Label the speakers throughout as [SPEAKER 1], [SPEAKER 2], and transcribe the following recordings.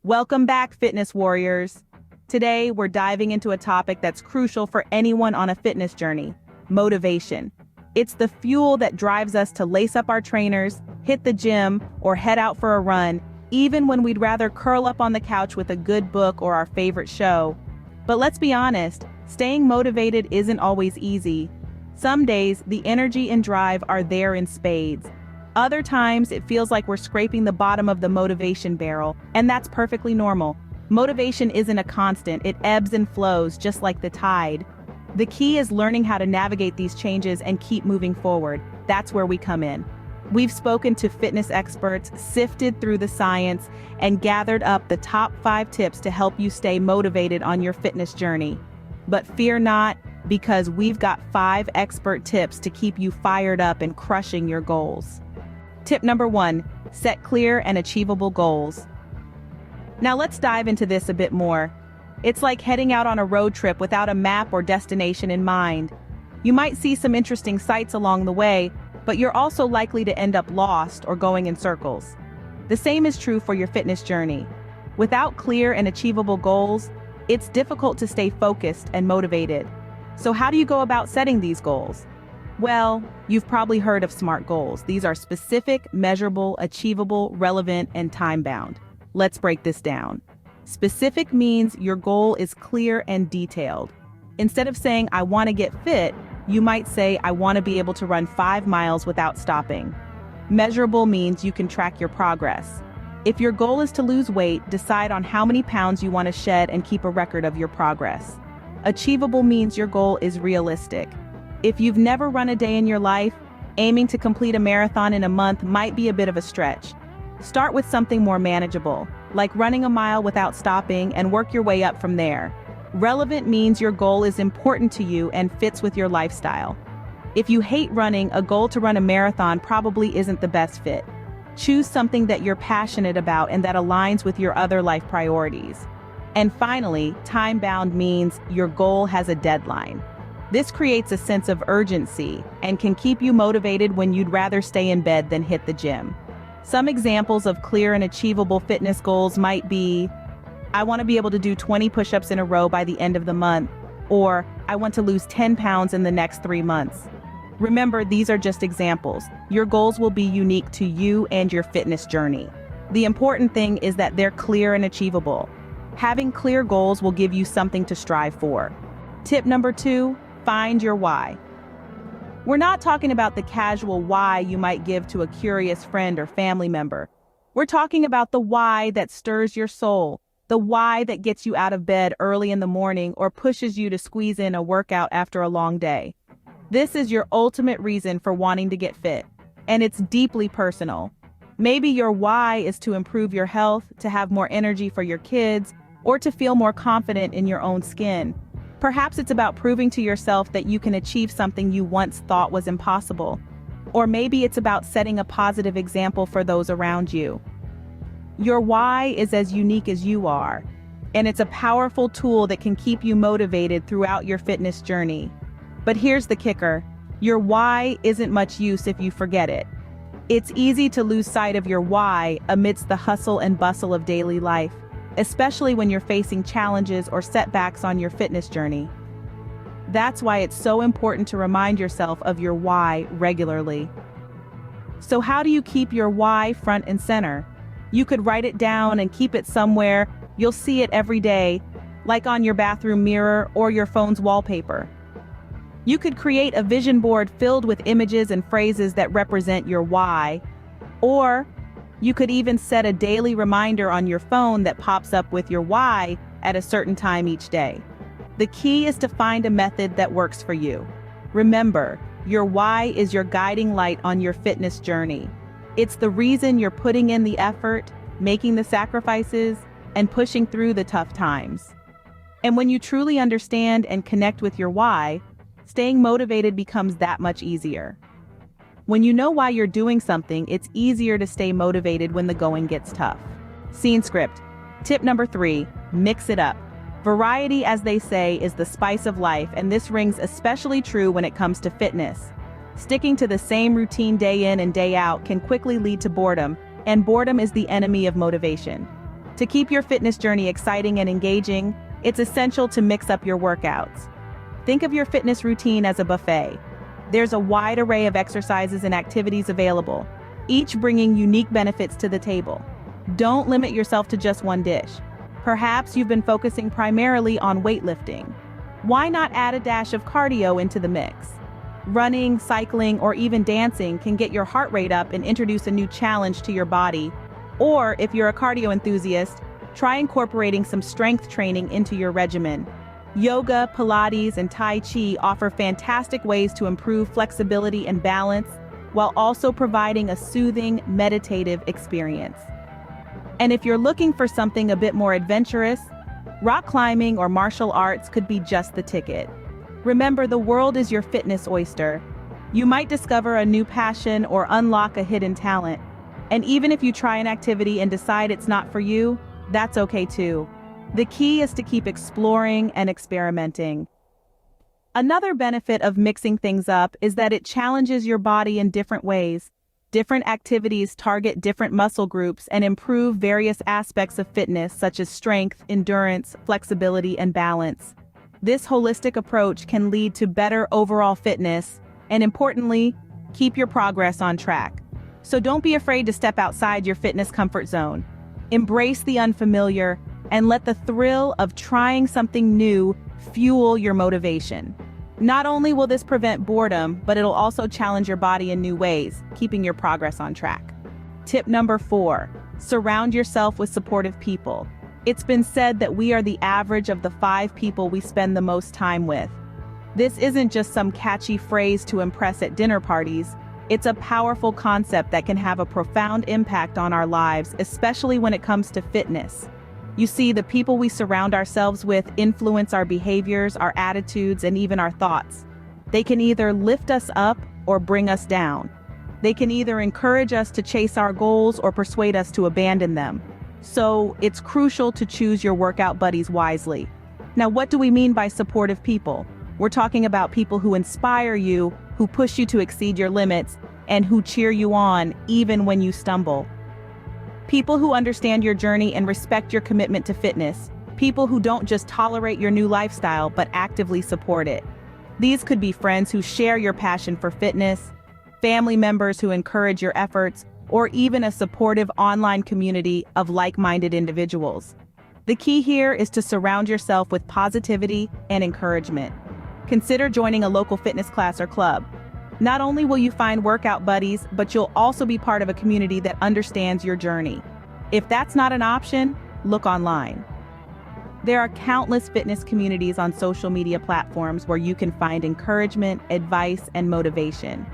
[SPEAKER 1] Welcome back, fitness warriors. Today, we're diving into a topic that's crucial for anyone on a fitness journey: motivation. It's the fuel that drives us to lace up our trainers, hit the gym, or head out for a run, even when we'd rather curl up on the couch with a good book or our favorite show. But let's be honest, staying motivated isn't always easy. Some days, the energy and drive are there in spades. Other times, it feels like we're scraping the bottom of the motivation barrel, and that's perfectly normal. Motivation isn't a constant, it ebbs and flows just like the tide. The key is learning how to navigate these changes and keep moving forward. That's where we come in. We've spoken to fitness experts, sifted through the science, and gathered up the top 5 tips to help you stay motivated on your fitness journey. But fear not, because we've got 5 expert tips to keep you fired up and crushing your goals. Tip number 1, set clear and achievable goals. Now let's dive into this a bit more. It's like heading out on a road trip without a map or destination in mind. You might see some interesting sights along the way, but you're also likely to end up lost or going in circles. The same is true for your fitness journey. Without clear and achievable goals, it's difficult to stay focused and motivated. So how do you go about setting these goals? Well, you've probably heard of SMART goals. These are specific, measurable, achievable, relevant, and time-bound. Let's break this down. Specific means your goal is clear and detailed. Instead of saying, "I want to get fit," you might say, "I want to be able to run 5 miles without stopping." Measurable means you can track your progress. If your goal is to lose weight, decide on how many pounds you want to shed and keep a record of your progress. Achievable means your goal is realistic. If you've never run a day in your life, aiming to complete a marathon in a month might be a bit of a stretch. Start with something more manageable, like running a mile without stopping, and work your way up from there. Relevant means your goal is important to you and fits with your lifestyle. If you hate running, a goal to run a marathon probably isn't the best fit. Choose something that you're passionate about and that aligns with your other life priorities. And finally, time-bound means your goal has a deadline. This creates a sense of urgency and can keep you motivated when you'd rather stay in bed than hit the gym. Some examples of clear and achievable fitness goals might be, "I want to be able to do 20 push-ups in a row by the end of the month," or "I want to lose 10 pounds in the next 3 months." Remember, these are just examples. Your goals will be unique to you and your fitness journey. The important thing is that they're clear and achievable. Having clear goals will give you something to strive for. Tip number 2, find your why. We're not talking about the casual why you might give to a curious friend or family member. We're talking about the why that stirs your soul, the why that gets you out of bed early in the morning or pushes you to squeeze in a workout after a long day. This is your ultimate reason for wanting to get fit, and it's deeply personal. Maybe your why is to improve your health, to have more energy for your kids, or to feel more confident in your own skin. Perhaps it's about proving to yourself that you can achieve something you once thought was impossible. Or maybe it's about setting a positive example for those around you. Your why is as unique as you are, and it's a powerful tool that can keep you motivated throughout your fitness journey. But here's the kicker: your why isn't much use if you forget it. It's easy to lose sight of your why amidst the hustle and bustle of daily life, especially when you're facing challenges or setbacks on your fitness journey. That's why it's so important to remind yourself of your why regularly. So how do you keep your why front and center? You could write it down and keep it somewhere you'll see it every day, like on your bathroom mirror or your phone's wallpaper. You could create a vision board filled with images and phrases that represent your why, or you could even set a daily reminder on your phone that pops up with your why at a certain time each day. The key is to find a method that works for you. Remember, your why is your guiding light on your fitness journey. It's the reason you're putting in the effort, making the sacrifices, and pushing through the tough times. And when you truly understand and connect with your why, staying motivated becomes that much easier. When you know why you're doing something, it's easier to stay motivated when the going gets tough. Scene script. Tip number 3, mix it up. Variety, as they say, is the spice of life, and this rings especially true when it comes to fitness. Sticking to the same routine day in and day out can quickly lead to boredom, and boredom is the enemy of motivation. To keep your fitness journey exciting and engaging, it's essential to mix up your workouts. Think of your fitness routine as a buffet. There's a wide array of exercises and activities available, each bringing unique benefits to the table. Don't limit yourself to just one dish. Perhaps you've been focusing primarily on weightlifting. Why not add a dash of cardio into the mix? Running, cycling, or even dancing can get your heart rate up and introduce a new challenge to your body. Or if you're a cardio enthusiast, try incorporating some strength training into your regimen. Yoga, Pilates, and Tai Chi offer fantastic ways to improve flexibility and balance, while also providing a soothing, meditative experience. And if you're looking for something a bit more adventurous, rock climbing or martial arts could be just the ticket. Remember, the world is your fitness oyster. You might discover a new passion or unlock a hidden talent. And even if you try an activity and decide it's not for you, that's okay too. The key is to keep exploring and experimenting. Another benefit of mixing things up is that it challenges your body in different ways. Different activities target different muscle groups and improve various aspects of fitness, such as strength, endurance, flexibility, and balance. This holistic approach can lead to better overall fitness and, importantly, keep your progress on track. So don't be afraid to step outside your fitness comfort zone. Embrace the unfamiliar and let the thrill of trying something new fuel your motivation. Not only will this prevent boredom, but it'll also challenge your body in new ways, keeping your progress on track. Tip number 4, surround yourself with supportive people. It's been said that we are the average of the 5 people we spend the most time with. This isn't just some catchy phrase to impress at dinner parties. It's a powerful concept that can have a profound impact on our lives, especially when it comes to fitness. You see, the people we surround ourselves with influence our behaviors, our attitudes, and even our thoughts. They can either lift us up or bring us down. They can either encourage us to chase our goals or persuade us to abandon them. So it's crucial to choose your workout buddies wisely. Now, what do we mean by supportive people? We're talking about people who inspire you, who push you to exceed your limits, and who cheer you on even when you stumble. People who understand your journey and respect your commitment to fitness. People who don't just tolerate your new lifestyle, but actively support it. These could be friends who share your passion for fitness, family members who encourage your efforts, or even a supportive online community of like-minded individuals. The key here is to surround yourself with positivity and encouragement. Consider joining a local fitness class or club. Not only will you find workout buddies, but you'll also be part of a community that understands your journey. If that's not an option, look online. There are countless fitness communities on social media platforms where you can find encouragement, advice, and motivation.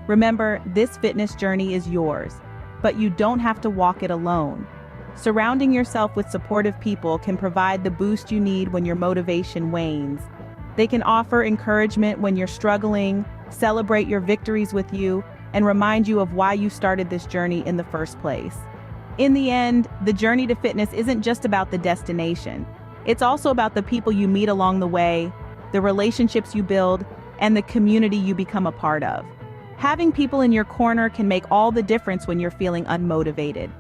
[SPEAKER 1] Remember, this fitness journey is yours, but you don't have to walk it alone. Surrounding yourself with supportive people can provide the boost you need when your motivation wanes. They can offer encouragement when you're struggling, celebrate your victories with you, and remind you of why you started this journey in the first place. In the end, the journey to fitness isn't just about the destination. It's also about the people you meet along the way, the relationships you build, and the community you become a part of. Having people in your corner can make all the difference when you're feeling unmotivated.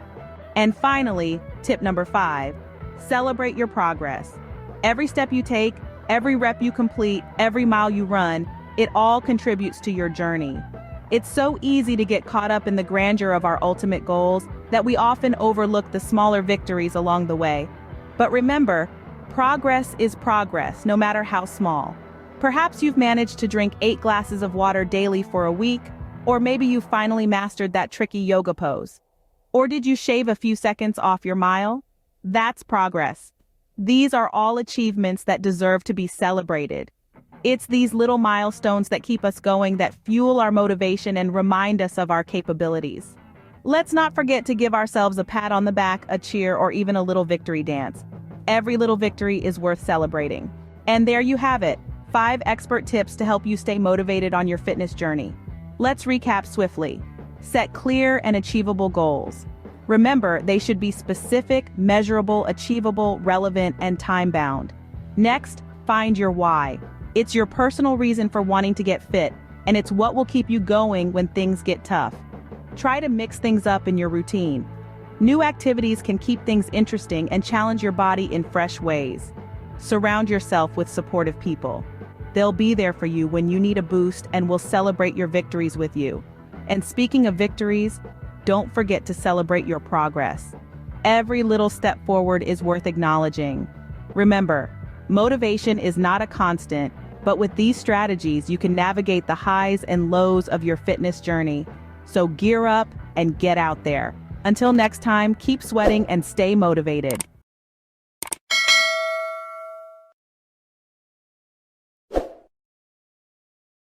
[SPEAKER 1] And finally, tip number 5, celebrate your progress. Every step you take, every rep you complete, every mile you run, it all contributes to your journey. It's so easy to get caught up in the grandeur of our ultimate goals that we often overlook the smaller victories along the way. But remember, progress is progress, no matter how small. Perhaps you've managed to drink 8 glasses of water daily for a week, or maybe you finally mastered that tricky yoga pose. Or did you shave a few seconds off your mile? That's progress. These are all achievements that deserve to be celebrated. It's these little milestones that keep us going, that fuel our motivation and remind us of our capabilities. Let's not forget to give ourselves a pat on the back, a cheer, or even a little victory dance. Every little victory is worth celebrating. And there you have it, 5 expert tips to help you stay motivated on your fitness journey. Let's recap swiftly. Set clear and achievable goals. Remember, they should be specific, measurable, achievable, relevant, and time-bound. Next, find your why. It's your personal reason for wanting to get fit, and it's what will keep you going when things get tough. Try to mix things up in your routine. New activities can keep things interesting and challenge your body in fresh ways. Surround yourself with supportive people. They'll be there for you when you need a boost and will celebrate your victories with you. And speaking of victories, don't forget to celebrate your progress. Every little step forward is worth acknowledging. Remember, motivation is not a constant, but with these strategies, you can navigate the highs and lows of your fitness journey. So gear up and get out there. Until next time, keep sweating and stay motivated.